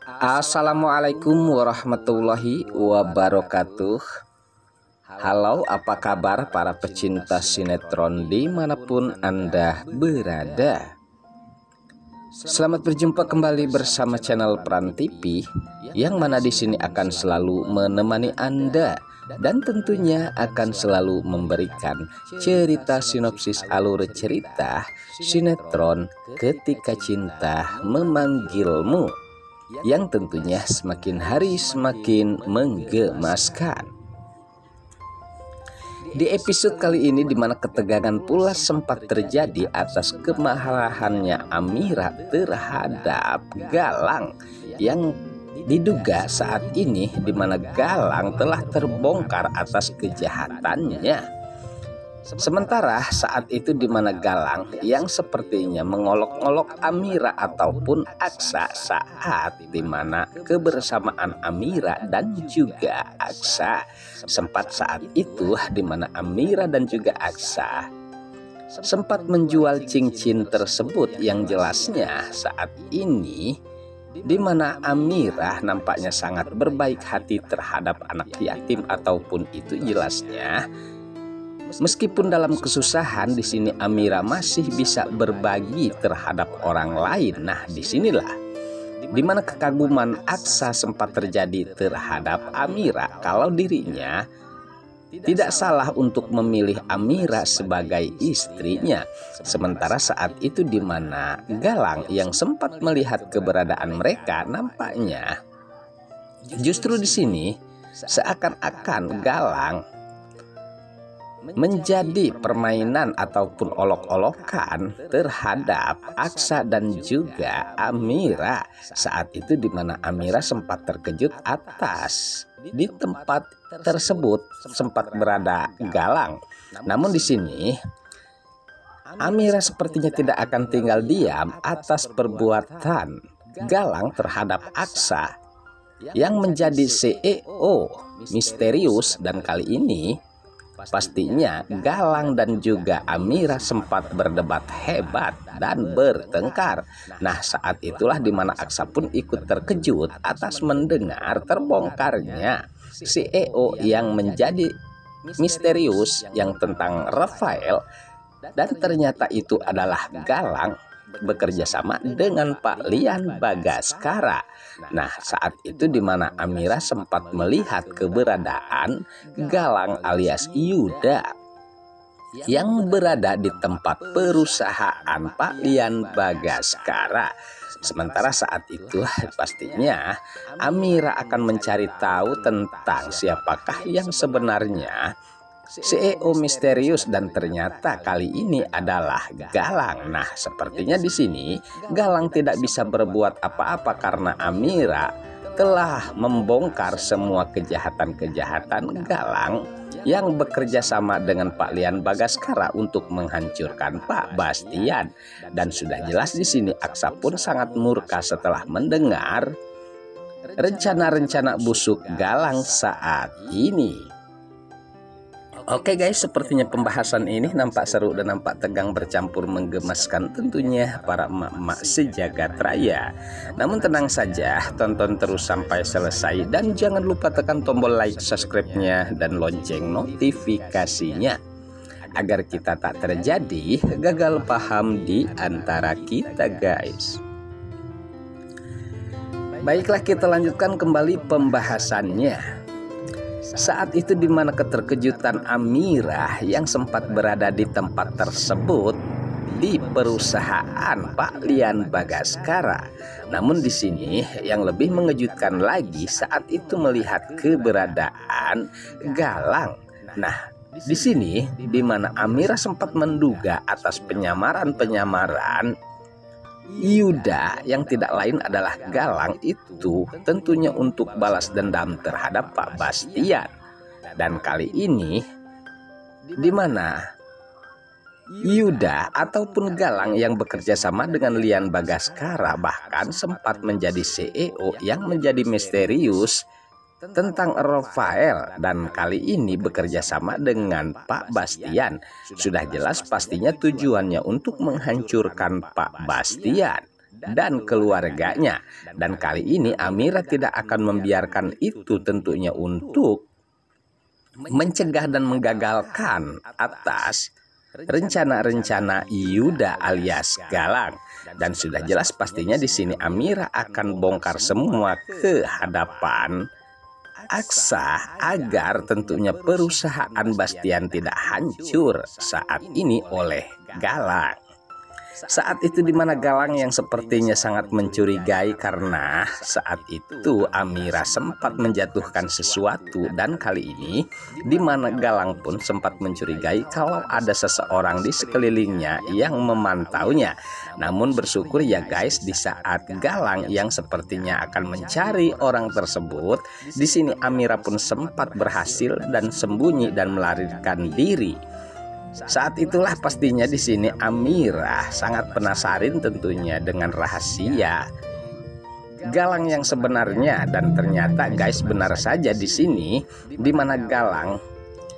Assalamualaikum warahmatullahi wabarakatuh. Halo, apa kabar para pecinta sinetron dimanapun Anda berada? Selamat berjumpa kembali bersama channel Pran TV, yang mana di sini akan selalu menemani Anda dan tentunya akan selalu memberikan cerita sinopsis alur cerita sinetron Ketika Cinta Memanggilmu, yang tentunya semakin hari semakin menggemaskan. Di episode kali ini, di mana ketegangan pula sempat terjadi atas kemarahannya Amira terhadap Galang, yang diduga saat ini di mana Galang telah terbongkar atas kejahatannya. Sementara saat itu di mana Galang yang sepertinya mengolok-olok Amira ataupun Aksa saat di mana kebersamaan Amira dan juga Aksa, sempat saat itu di mana Amira dan juga Aksa sempat menjual cincin tersebut, yang jelasnya saat ini di mana Amira nampaknya sangat berbaik hati terhadap anak yatim, ataupun itu jelasnya meskipun dalam kesusahan di sini Amira masih bisa berbagi terhadap orang lain. Nah, disinilah di mana kekaguman Aksa sempat terjadi terhadap Amira, kalau dirinya tidak salah untuk memilih Amira sebagai istrinya. Sementara saat itu di mana Galang yang sempat melihat keberadaan mereka, nampaknya justru di sini seakan-akan Galang menjadi permainan ataupun olok-olokan terhadap Aksa dan juga Amira. Saat itu di mana Amira sempat terkejut atas di tempat tersebut sempat berada Galang. Namun di sini Amira sepertinya tidak akan tinggal diam atas perbuatan Galang terhadap Aksa yang menjadi CEO misterius, dan kali ini pastinya Galang dan juga Amira sempat berdebat hebat dan bertengkar. Nah, saat itulah di mana Aksa pun ikut terkejut atas mendengar terbongkarnya CEO yang menjadi misterius yang tentang Rafael, dan ternyata itu adalah Galang bekerja sama dengan Pak Lian Bagaskara. Nah, saat itu di mana Amira sempat melihat keberadaan Galang alias Yuda yang berada di tempat perusahaan Pak Lian Bagaskara. Sementara saat itu pastinya Amira akan mencari tahu tentang siapakah yang sebenarnya CEO misterius, dan ternyata kali ini adalah Galang. Nah, sepertinya di sini Galang tidak bisa berbuat apa-apa karena Amira telah membongkar semua kejahatan-kejahatan Galang yang bekerja sama dengan Pak Lian Bagaskara untuk menghancurkan Pak Bastian. Dan sudah jelas di sini Aksa pun sangat murka setelah mendengar rencana-rencana busuk Galang saat ini. Oke guys, sepertinya pembahasan ini nampak seru dan nampak tegang bercampur menggemaskan tentunya para emak-emak sejagat raya. Namun tenang saja, tonton terus sampai selesai dan jangan lupa tekan tombol like, subscribe-nya dan lonceng notifikasinya agar kita tak terjadi gagal paham di antara kita guys. Baiklah, kita lanjutkan kembali pembahasannya. Saat itu di mana keterkejutan Amira yang sempat berada di tempat tersebut di perusahaan Pak Lian Bagaskara. Namun di sini yang lebih mengejutkan lagi saat itu melihat keberadaan Galang. Nah, di sini di mana Amira sempat menduga atas penyamaran Yuda yang tidak lain adalah Galang itu tentunya untuk balas dendam terhadap Pak Bastian. Dan kali ini di mana Yuda ataupun Galang yang bekerja sama dengan Lian Bagaskara bahkan sempat menjadi CEO yang menjadi misterius tentang Rafael, dan kali ini bekerja sama dengan Pak Bastian. Sudah jelas pastinya tujuannya untuk menghancurkan Pak Bastian. dan keluarganya. Dan kali ini Amira tidak akan membiarkan itu tentunya untuk mencegah dan menggagalkan atas rencana-rencana Yuda alias Galang. Dan sudah jelas pastinya di sini Amira akan bongkar semua ke hadapan Aksa agar tentunya perusahaan Bastian tidak hancur saat ini oleh Galang. Saat itu di mana Galang yang sepertinya sangat mencurigai karena saat itu Amira sempat menjatuhkan sesuatu, dan kali ini di mana Galang pun sempat mencurigai kalau ada seseorang di sekelilingnya yang memantaunya. Namun bersyukur ya guys, di saat Galang yang sepertinya akan mencari orang tersebut, di sini Amira pun sempat berhasil dan sembunyi dan melarikan diri. Saat itulah pastinya di sini Amira sangat penasaran tentunya dengan rahasia Galang yang sebenarnya, dan ternyata guys benar saja di sini di mana Galang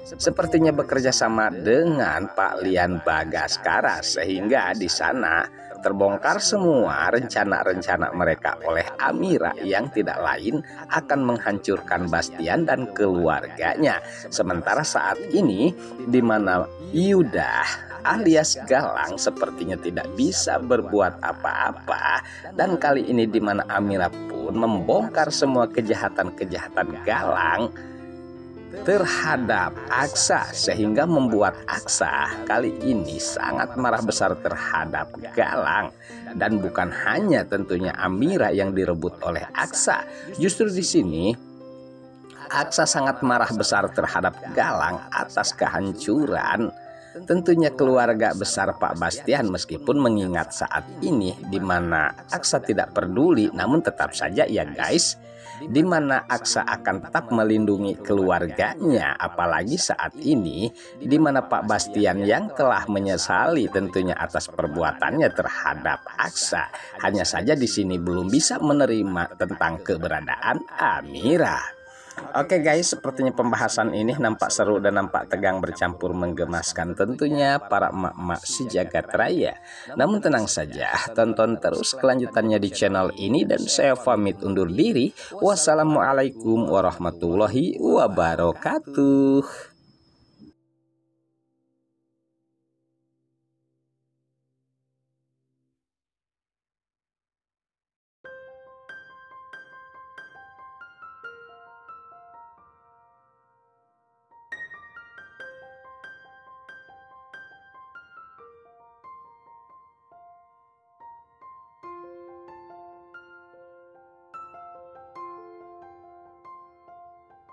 sepertinya bekerja sama dengan Pak Lian Bagaskara, sehingga di sana terbongkar semua rencana-rencana mereka oleh Amira yang tidak lain akan menghancurkan Bastian dan keluarganya. Sementara saat ini di mana Yuda alias Galang sepertinya tidak bisa berbuat apa-apa, dan kali ini di mana Amira pun membongkar semua kejahatan-kejahatan Galang terhadap Aksa, sehingga membuat Aksa kali ini sangat marah besar terhadap Galang. Dan bukan hanya tentunya Amira yang direbut oleh Aksa, justru di sini Aksa sangat marah besar terhadap Galang atas kehancuran tentunya keluarga besar Pak Bastian. Meskipun mengingat saat ini di mana Aksa tidak peduli, namun tetap saja ya guys, di mana Aksa akan tetap melindungi keluarganya, apalagi saat ini di mana Pak Bastian yang telah menyesali tentunya atas perbuatannya terhadap Aksa. Hanya saja di sini belum bisa menerima tentang keberadaan Amira. Oke guys, sepertinya pembahasan ini nampak seru dan nampak tegang bercampur menggemaskan tentunya para emak-emak sejagat raya. Namun tenang saja, tonton terus kelanjutannya di channel ini, dan saya pamit undur diri. Wassalamualaikum warahmatullahi wabarakatuh.